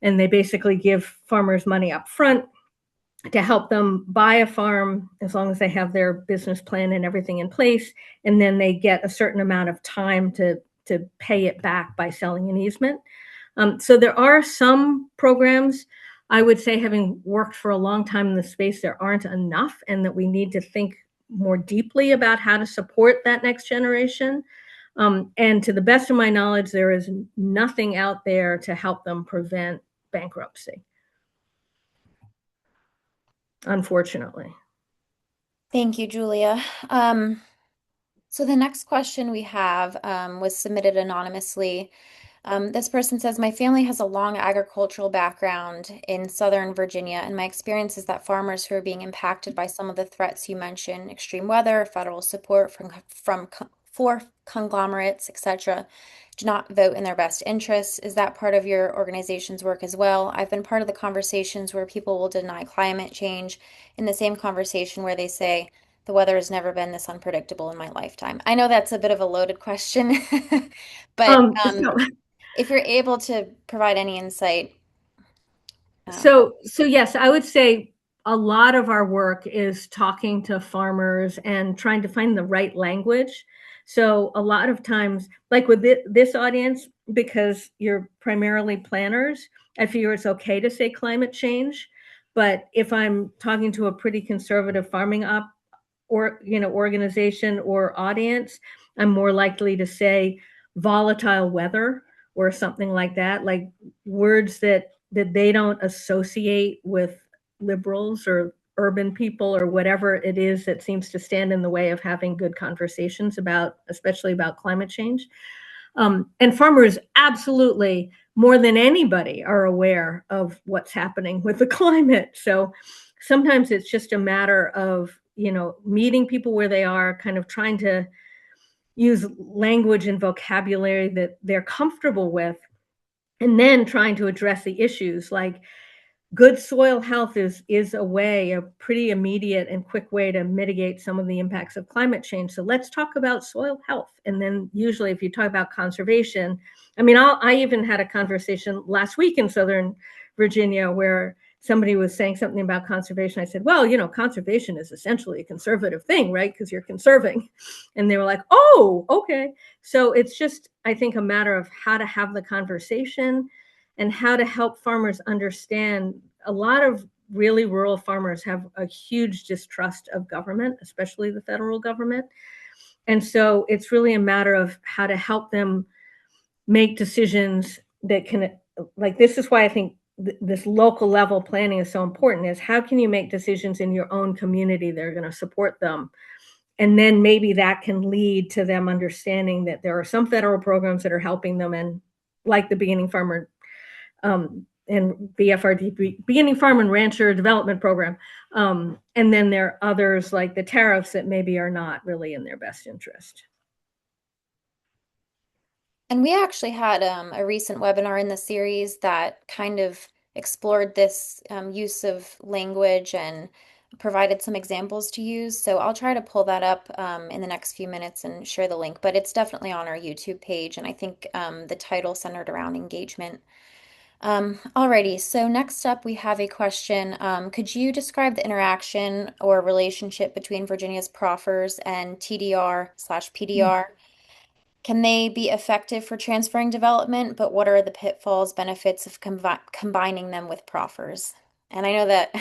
they basically give farmers money up front to help them buy a farm as long as they have their business plan and everything in place. And then they get a certain amount of time to pay it back by selling an easement. So there are some programs, I would say, having worked for a long time in the space, there aren't enough, and that we need to think more deeply about how to support that next generation. And to the best of my knowledge, there is nothing out there to help them prevent bankruptcy, unfortunately. Thank you, Julia. So the next question we have was submitted anonymously. This person says, my family has a long agricultural background in Southern Virginia, and my experience is that farmers who are being impacted by some of the threats you mentioned, extreme weather, federal support for conglomerates, etc., do not vote in their best interests. Is that part of your organization's work as well? I've been part of the conversations where people will deny climate change in the same conversation where they say, the weather has never been this unpredictable in my lifetime. I know that's a bit of a loaded question, but So if you're able to provide any insight, So yes, I would say a lot of our work is talking to farmers and trying to find the right language. So a lot of times, like with this audience, because you're primarily planners, I figure it's okay to say climate change. But if I'm talking to a pretty conservative farming organization or audience, I'm more likely to say volatile weather or something like that, like words that they don't associate with liberals or urban people or whatever it is that seems to stand in the way of having good conversations about, especially about climate change. And farmers absolutely, more than anybody, are aware of what's happening with the climate. So sometimes it's just a matter of, meeting people where they are, kind of trying to use language and vocabulary that they're comfortable with, and then trying to address the issues. Like, good soil health is a pretty immediate and quick way to mitigate some of the impacts of climate change. So let's talk about soil health. And then usually if you talk about conservation, I even had a conversation last week in Southern Virginia where somebody was saying something about conservation. I said, well, conservation is essentially a conservative thing, right? Because you're conserving. And they were like, oh, okay. So it's just, I think, a matter of how to have the conversation and how to help farmers understand. A lot of really rural farmers have a huge distrust of government, especially the federal government. And so it's really a matter of how to help them make decisions that can, like, this is why I think this local level planning is so important, is how can you make decisions in your own community that are going to support them? And then maybe that can lead to them understanding that there are some federal programs that are helping them, and like the beginning farmer and BFRD, Beginning Farm and Rancher Development Program. And then there are others like the tariffs that maybe are not really in their best interest. and we actually had a recent webinar in the series that kind of explored this use of language and provided some examples to use. So I'll try to pull that up in the next few minutes and share the link, but it's definitely on our YouTube page, and I think the title centered around engagement. Alrighty, so next up we have a question. Could you describe the interaction or relationship between Virginia's proffers and TDR/PDR? Can they be effective for transferring development, but what are the pitfalls, benefits of combining them with proffers? And I know that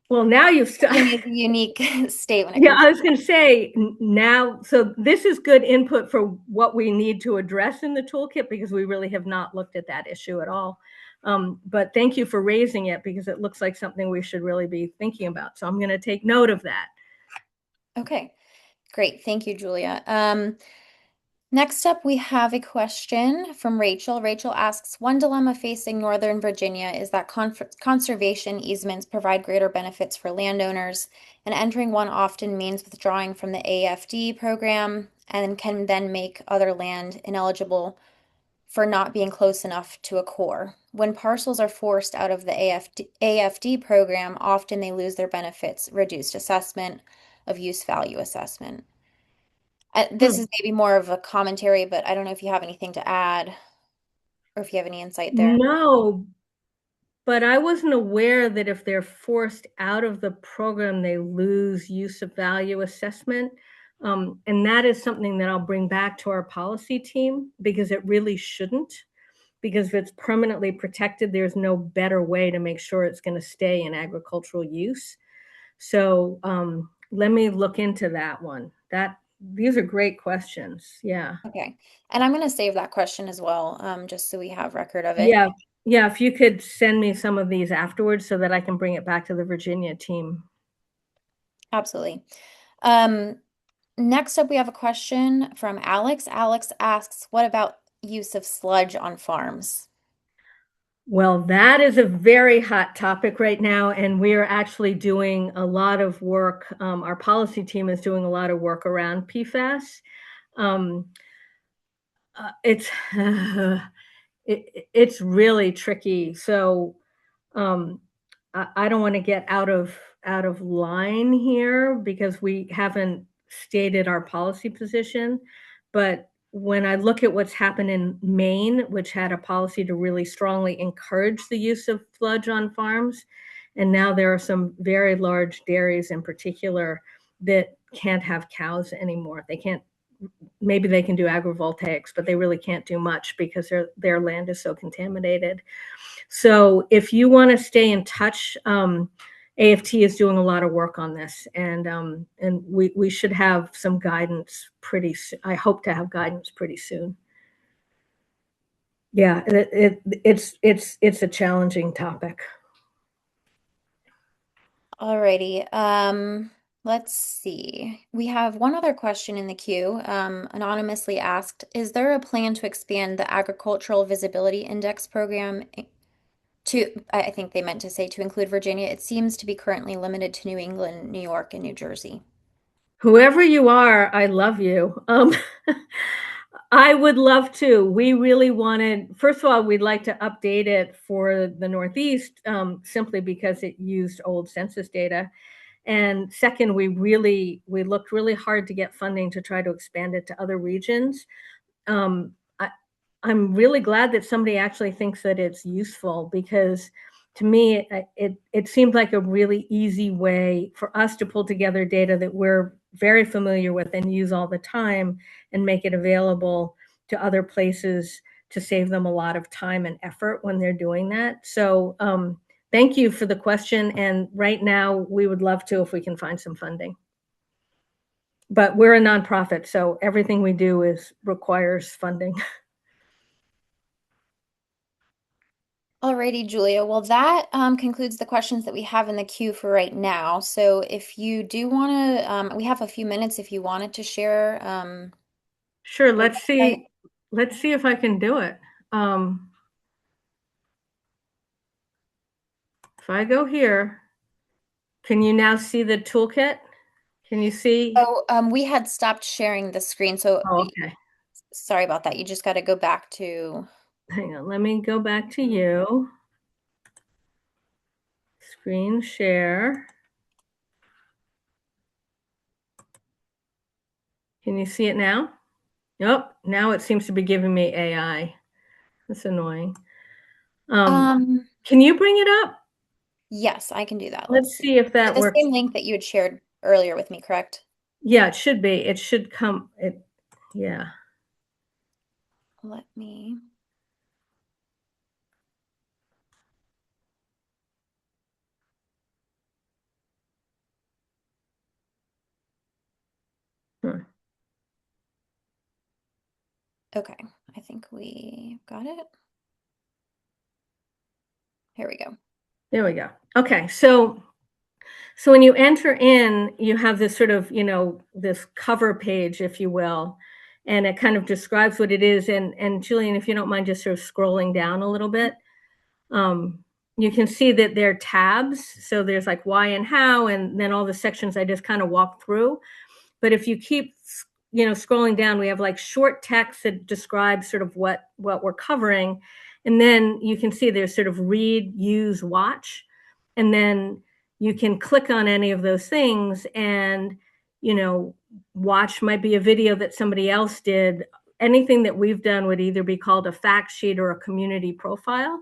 Well, now you've Virginia started. is a unique state when it Yeah, comes I to was going to say now, so this is good input for what we need to address in the toolkit, because we really have not looked at that issue at all. But thank you for raising it, because it looks like something we should really be thinking about. So I'm going to take note of that. Okay, great. Thank you, Julia. Next up, we have a question from Rachel. Rachel asks, one dilemma facing Northern Virginia is that conservation easements provide greater benefits for landowners, and entering one often means withdrawing from the AFD program and can then make other land ineligible for not being close enough to a core. When parcels are forced out of the AFD program, often they lose their benefits, reduced assessment of use value assessment. This Hmm. is maybe more of a commentary, but I don't know if you have anything to add or if you have any insight there. No, but I wasn't aware that if they're forced out of the program, they lose use of value assessment. And that is something that I'll bring back to our policy team, because it really shouldn't. because if it's permanently protected, there's no better way to make sure it's going to stay in agricultural use. So let me look into that one. These are great questions. Yeah. Okay. And I'm going to save that question as well, just so we have record of it. Yeah. Yeah. If you could send me some of these afterwards so that I can bring it back to the Virginia team. Absolutely. Um, Next up, we have a question from Alex. Alex asks, what about use of sludge on farms? Well, that is a very hot topic right now, and we're actually doing a lot of work. Our policy team is doing a lot of work around PFAS. Um, it's it's really tricky. So um, I don't want to get out of line here because we haven't stated our policy position. But when I look at what's happened in Maine, which had a policy to really strongly encourage the use of sludge on farms, and now there are some very large dairies in particular that can't have cows anymore. They can't. Maybe they can do agrivoltaics, but they really can't do much because their land is so contaminated. So if you want to stay in touch, AFT is doing a lot of work on this, and we should have some guidance pretty soon. I hope to have guidance pretty soon. Yeah, it's a challenging topic. Alrighty. Let's see. We have one other question in the queue, anonymously asked, is there a plan to expand the Agricultural Visibility Index program to, I think they meant to say to include Virginia? It seems to be currently limited to New England, New York, and New Jersey. Whoever you are, I love you. I would love to. We really wanted, first of all, we'd like to update it for the Northeast simply because it used old census data. And second, we looked really hard to get funding to try to expand it to other regions. Um, I, I'm really glad that somebody actually thinks that it's useful because to me, it seemed like a really easy way for us to pull together data that we're very familiar with and use all the time and make it available to other places to save them a lot of time and effort when they're doing that. So thank you for the question. And right now, we would love to if we can find some funding. But we're a nonprofit, so everything we do requires funding. Alrighty, Julia. Well, that concludes the questions that we have in the queue for right now. So if you do want to, we have a few minutes if you wanted to share Sure, your website. let's see if I can do it. If I go here, can you now see the toolkit? Can you see? Oh, we had stopped sharing the screen, so Oh, okay. sorry about that. You just got to go back to. Hang on, let me go back to you. Screen share. Can you see it now? Nope, now it seems to be giving me AI. That's annoying. Can you bring it up? Yes, I can do that. Let's Let's see. see if Is it that the works. same link that you had shared earlier with me, correct? Yeah, it should be. It should come. Yeah. Let me. Hmm. Okay, I think we got it. Here we go. There we go. Okay, so when you enter in, you have this sort of, this cover page, if you will, and it kind of describes what it is. And Julian, if you don't mind just sort of scrolling down a little bit, you can see that there are tabs. So there's like why and how, and then all the sections I just kind of walked through. But if you keep, scrolling down, we have like short text that describes sort of what we're covering. And then you can see there's sort of read, use, watch. And then you can click on any of those things and, watch might be a video that somebody else did. Anything that we've done would either be called a fact sheet or a community profile.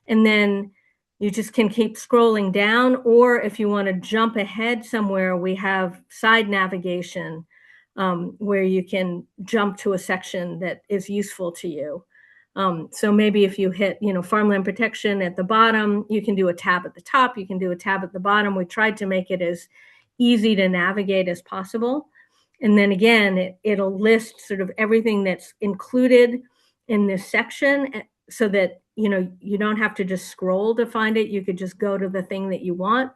And then you just can keep scrolling down, or if you want to jump ahead somewhere, we have side navigation where you can jump to a section that is useful to you. So maybe if you hit, farmland protection at the bottom, you can do a tab at the top, you can do a tab at the bottom. We tried to make it as easy to navigate as possible. And then again, it'll list sort of everything that's included in this section so that, you don't have to just scroll to find it. You could just go to the thing that you want.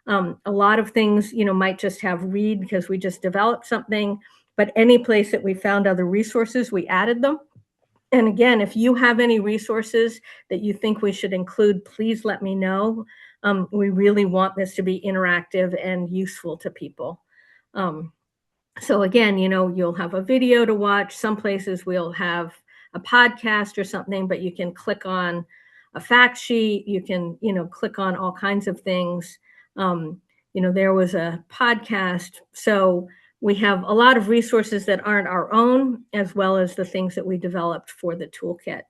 A lot of things, might just have read because we just developed something, but any place that we found other resources, we added them. And again, if you have any resources that you think we should include, please let me know. We really want this to be interactive and useful to people. So again, you'll have a video to watch. Some places we'll have a podcast or something, but you can click on a fact sheet. You can, click on all kinds of things. There was a podcast. So we have a lot of resources that aren't our own, as well as the things that we developed for the toolkit.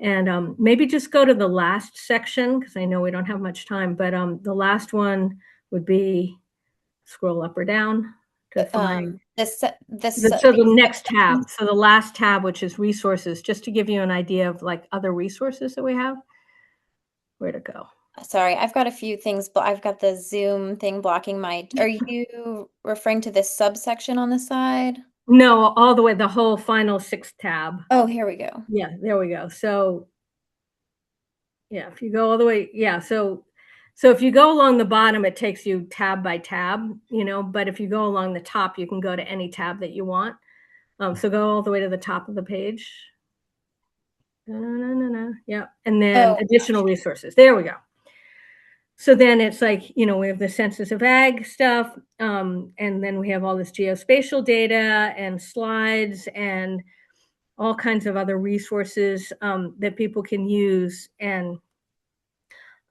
And maybe just go to the last section, because I know we don't have much time, but the last one would be scroll up or down to find. So the next tab, so the last tab, which is resources, just to give you an idea of like other resources that we have, where to go. Sorry, I've got a few things, but I've got the Zoom thing blocking my. Are you referring to this subsection on the side? No, all the way, the whole final 6th tab. Oh, here we go. Yeah, there we go. So yeah, if you go all the way, yeah, so if you go along the bottom, it takes you tab by tab, but if you go along the top, you can go to any tab that you want. So go all the way to the top of the page. Yeah, and then additional resources. There we go. So then it's like, we have the Census of Ag stuff, and then we have all this geospatial data and slides and all kinds of other resources that people can use. And,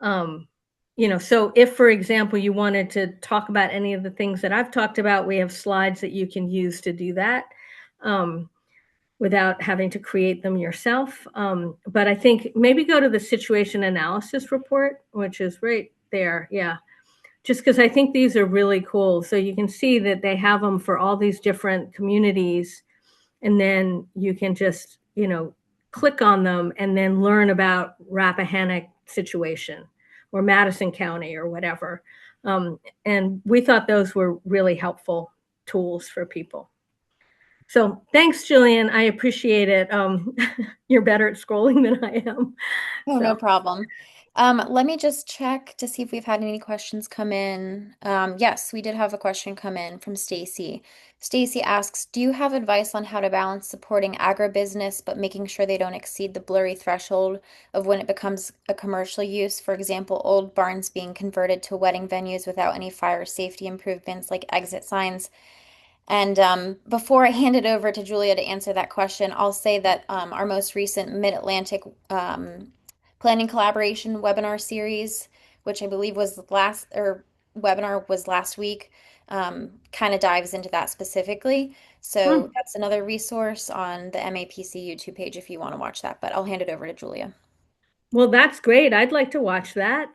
so if, for example, you wanted to talk about any of the things that I've talked about, we have slides that you can use to do that. Without having to create them yourself. But I think maybe go to the situation analysis report, which is right there. Yeah. Just because I think these are really cool. So you can see that they have them for all these different communities. And then you can just, click on them and then learn about Rappahannock situation or Madison County or whatever. And we thought those were really helpful tools for people. So thanks, Jillian. I appreciate it. You're better at scrolling than I am. Oh, So no problem. Let me just check to see if we've had any questions come in. Yes, we did have a question come in from Stacy. Stacy asks, do you have advice on how to balance supporting agribusiness but making sure they don't exceed the blurry threshold of when it becomes a commercial use? For example, old barns being converted to wedding venues without any fire safety improvements like exit signs. And before I hand it over to Julia to answer that question, I'll say that our most recent Mid-Atlantic planning collaboration webinar series, which I believe was last or webinar was last week, kind of dives into that specifically. So that's another resource on the MAPC YouTube page if you want to watch that. But I'll hand it over to Julia. Well, that's great. I'd like to watch that.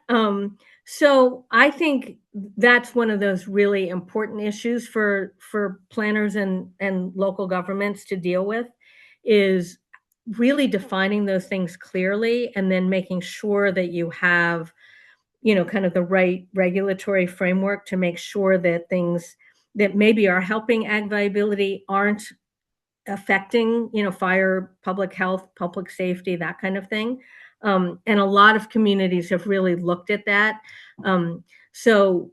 So I think that's one of those really important issues for planners and local governments to deal with, is really defining those things clearly and then making sure that you have, kind of the right regulatory framework to make sure that things that maybe are helping ag viability aren't affecting, fire, public health, public safety, that kind of thing. And a lot of communities have really looked at that. So,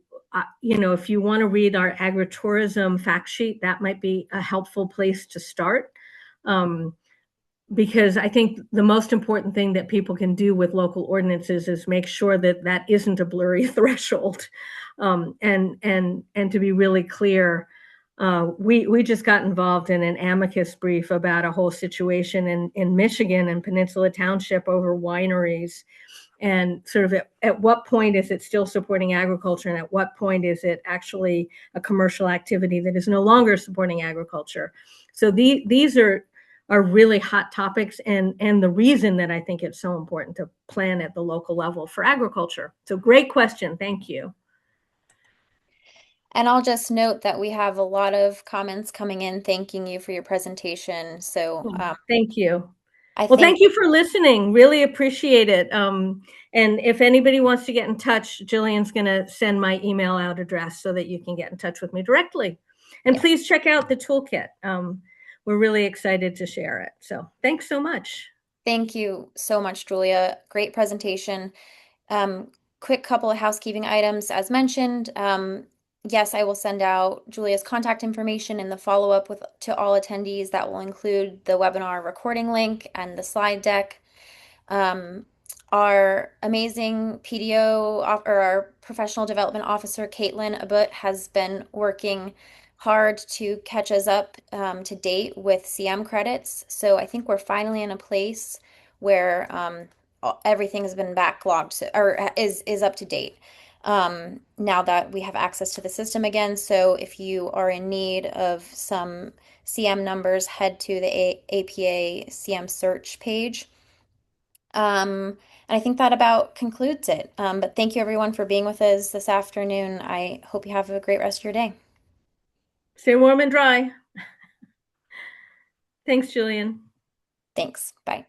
if you want to read our agritourism fact sheet, that might be a helpful place to start. Because I think the most important thing that people can do with local ordinances is make sure that that isn't a blurry threshold. And to be really clear, we just got involved in an amicus brief about a whole situation in Michigan and Peninsula Township over wineries, and sort of at what point is it still supporting agriculture, and at what point is it actually a commercial activity that is no longer supporting agriculture. So these are really hot topics, and the reason that I think it's so important to plan at the local level for agriculture. So great question. Thank you. And I'll just note that we have a lot of comments coming in thanking you for your presentation. So Thank you. I Well, thank think, you for listening. Really appreciate it. And if anybody wants to get in touch, Jillian's going to send my email out address so that you can get in touch with me directly. And yes. please check out the toolkit. We're really excited to share it. So thanks so much. Thank you so much, Julia. Great presentation. Um, quick couple of housekeeping items. As mentioned, yes, I will send out Julia's contact information in the follow-up with to all attendees. That will include the webinar recording link and the slide deck. Um, our amazing PDO or our professional development officer, Caitlin Abut, has been working hard to catch us up to date with CM credits. So I think we're finally in a place where everything has been backlogged or is up to date. Now that we have access to the system again. So if you are in need of some CM numbers, head to the APA CM search page. And I think that about concludes it. But thank you everyone for being with us this afternoon. I hope you have a great rest of your day. Stay warm and dry. Thanks, Jillian. Thanks. Bye.